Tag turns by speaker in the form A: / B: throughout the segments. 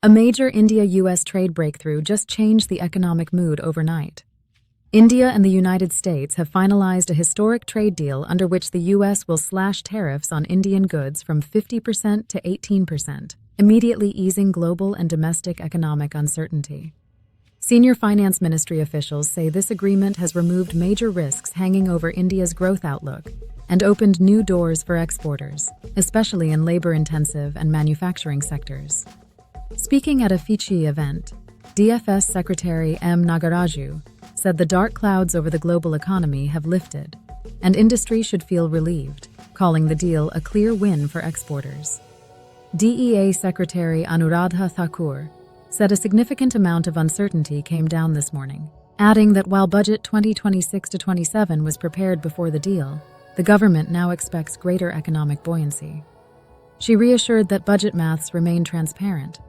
A: A major India-US trade breakthrough just changed the economic mood overnight. India and the United States have finalized a historic trade deal under which the US will slash tariffs on Indian goods from 50% to 18%, immediately easing global and domestic economic uncertainty. Senior finance ministry officials say this agreement has removed major risks hanging over India's growth outlook and opened new doors for exporters, especially in labor-intensive and manufacturing sectors. Speaking at a FICCI event, DFS Secretary M Nagaraju said the dark clouds over the global economy have lifted, and industry should feel relieved, calling the deal a clear win for exporters. DEA Secretary Anuradha Thakur said a significant amount of uncertainty came down this morning, adding that while Budget 2026-27 was prepared before the deal, the government now expects greater economic buoyancy. She reassured that budget maths remain transparent,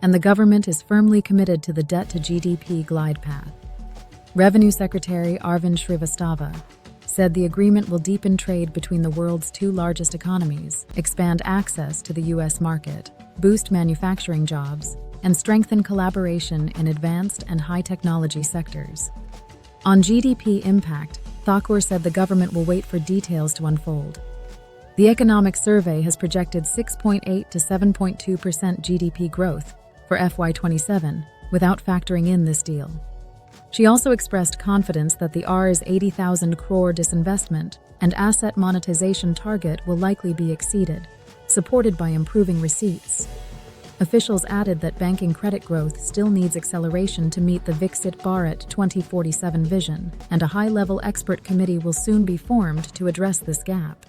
A: and the government is firmly committed to the debt-to-GDP glide path. Revenue Secretary Arvind Shrivastava said the agreement will deepen trade between the world's two largest economies, expand access to the U.S. market, boost manufacturing jobs, and strengthen collaboration in advanced and high-technology sectors. On GDP impact, Thakur said the government will wait for details to unfold. The economic survey has projected 6.8 to 7.2% GDP growth for FY27 without factoring in this deal. She also expressed confidence that the Rs 80,000 crore disinvestment and asset monetization target will likely be exceeded, supported by improving receipts. Officials added that banking credit growth still needs acceleration to meet the Viksit Bharat 2047 vision, and a high-level expert committee will soon be formed to address this gap.